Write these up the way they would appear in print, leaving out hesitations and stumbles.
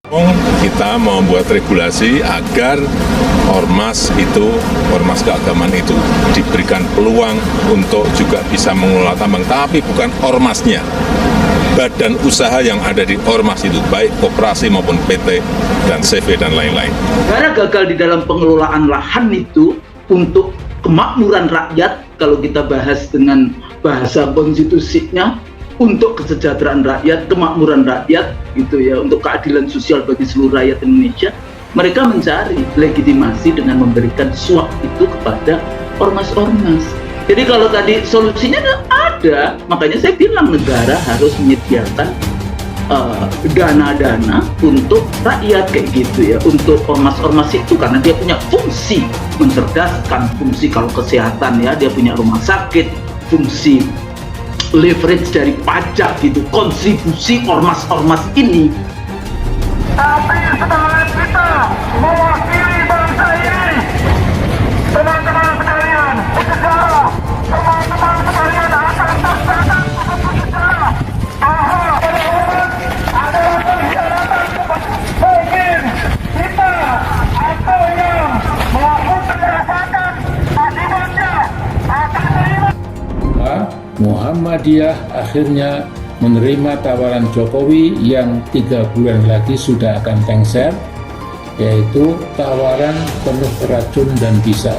Kita membuat regulasi agar ormas keagamaan itu diberikan peluang untuk juga bisa mengelola tambang, tapi bukan ormasnya. Badan usaha yang ada di ormas itu, baik koperasi maupun PT dan CV dan lain-lain. Negara gagal di dalam pengelolaan lahan itu untuk kemakmuran rakyat, kalau kita bahas dengan bahasa konstitusinya, untuk kesejahteraan rakyat, kemakmuran rakyat, gitu ya, untuk keadilan sosial bagi seluruh rakyat Indonesia. Mereka mencari legitimasi dengan memberikan suap itu kepada ormas-ormas. Jadi kalau tadi solusinya ada, makanya saya bilang negara harus menyediakan dana-dana untuk rakyat kayak gitu ya, untuk ormas-ormas itu, karena dia punya fungsi mencerdaskan, fungsi kalau kesehatan ya, dia punya rumah sakit, fungsi leverage dari pajak gitu, kontribusi ormas-ormas ini. Tapi setelah kita mewakili bangsa ini, teman-teman sekalian, sejarah, teman-teman sekalian akan tercatat buku sejarah bahwa pada umat adalah pengkhianatan. Mungkin kita atau yang melakukan kejahatan akibatnya akan terima. Muhammadiyah akhirnya menerima tawaran Jokowi yang 3 bulan lagi sudah akan lengser, yaitu tawaran penuh racun dan bisa.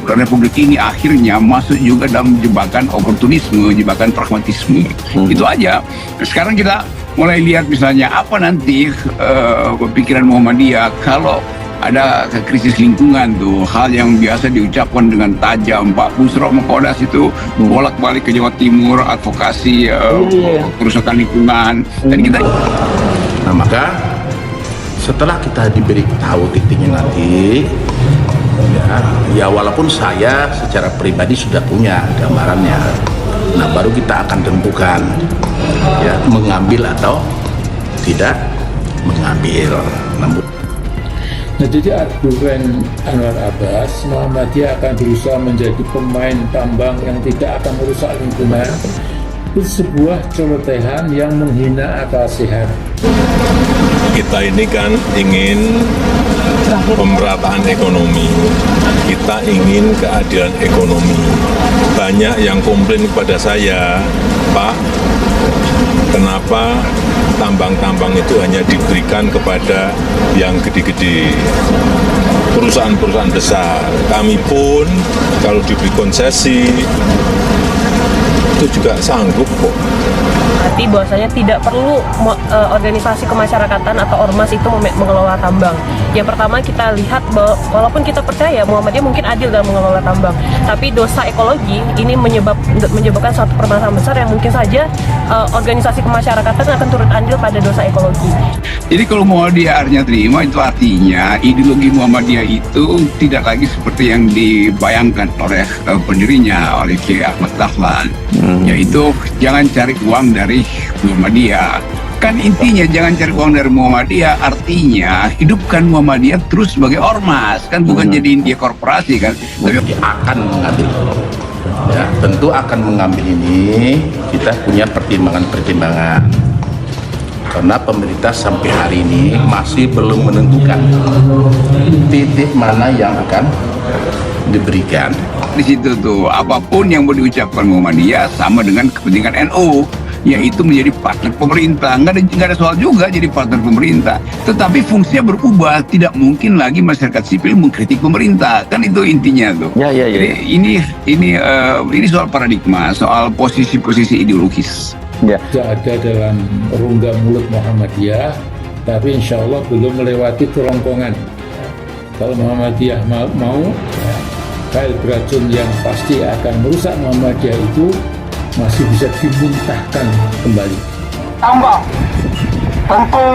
Republik ini akhirnya masuk juga dalam jebakan oportunisme, jebakan pragmatisme. Itu aja. Sekarang kita mulai lihat misalnya apa nanti pikiran Muhammadiyah kalau ada krisis lingkungan tuh, hal yang biasa diucapkan dengan tajam. Pak Busro Mengkodas itu bolak-balik ke Jawa Timur, advokasi kerusakan lingkungan. Dan kita, nah maka setelah kita diberi tahu titiknya nanti, ya walaupun saya secara pribadi sudah punya gambarannya, nah baru kita akan tentukan ya mengambil atau tidak mengambil. Nah, jadi argumen Anwar Abbas, Muhammadiyah akan berusaha menjadi pemain tambang yang tidak akan merusak lingkungan, itu sebuah celotehan yang menghina akal sehat. Kita ini kan ingin pemerataan ekonomi, kita ingin keadilan ekonomi. Banyak yang komplain kepada saya, Pak, kenapa tambang-tambang itu hanya diberikan kepada yang gede-gede, perusahaan-perusahaan besar. Kami pun kalau diberi konsesi itu juga sanggup kok. Berarti bahwasanya tidak perlu organisasi kemasyarakatan atau ormas itu mengelola tambang. Yang pertama kita lihat bahwa walaupun kita percaya Muhammadiyah mungkin adil dalam mengelola tambang, tapi dosa ekologi ini menyebabkan suatu permasalahan besar yang mungkin saja organisasi kemasyarakatan akan turut andil pada dosa ekologi. jadi kalau Muhammadiyah akhirnya terima, itu artinya ideologi Muhammadiyah itu tidak lagi seperti yang dibayangkan oleh pendirinya, oleh Kiai Ahmad Dahlan, yaitu jangan cari uang dari Muhammadiyah. Kan intinya jangan cari uang dari Muhammadiyah, artinya hidupkan Muhammadiyah terus sebagai ormas, kan bukan jadiin dia korporasi kan. Tapi akan mengambil, ya tentu akan mengambil ini kita punya pertimbangan-pertimbangan, karena pemerintah sampai hari ini masih belum menentukan titik mana yang akan diberikan. Di situ tuh apapun yang mau diucapkan Muhammadiyah sama dengan kepentingan NU, yaitu menjadi partner pemerintah. Nggak ada soal juga jadi partner pemerintah, tetapi fungsinya berubah. Tidak mungkin lagi masyarakat sipil mengkritik pemerintah, kan itu intinya tuh. Jadi ini soal paradigma, soal posisi-posisi ideologis. Tidak ada dalam rongga mulut Muhammadiyah, tapi insya Allah belum melewati kerongkongan. Kalau Muhammadiyah mau ya, kail beracun yang pasti akan merusak Muhammadiyah itu masih bisa dimuntahkan kembali. Tambah, tentu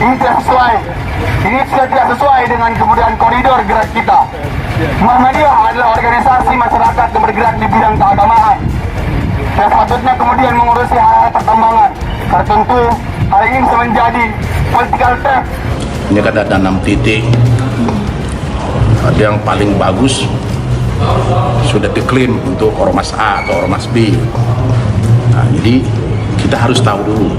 ini tidak sesuai. Ini sudah tidak sesuai dengan kemudian koridor gerak kita. Muhammadiyah adalah organisasi masyarakat yang bergerak di bidang keagamaan. Dan sepatutnya kemudian mengurusi hal-hal pertambangan. Karena tentu hal ini bisa menjadi political theft. Ini kan ada 6 titik. Ada yang paling bagus sudah diklaim untuk ormas A atau ormas B. Nah, jadi kita harus tahu dulu